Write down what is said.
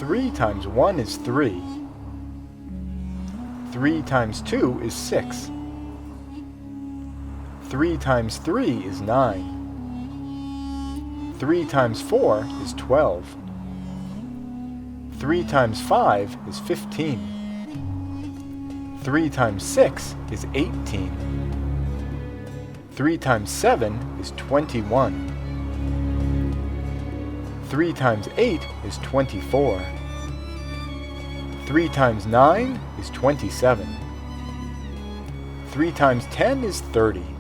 3 times 1 is 3. 3 times 2 is 6. 3 times 3 is 9. 3 times 4 is 12. 3 times 5 is 15. 3 times 6 is 18. 3 times 7 is 21. 3 times 8 is 24. 3 times 9 is 27. 3 times 10 is 30.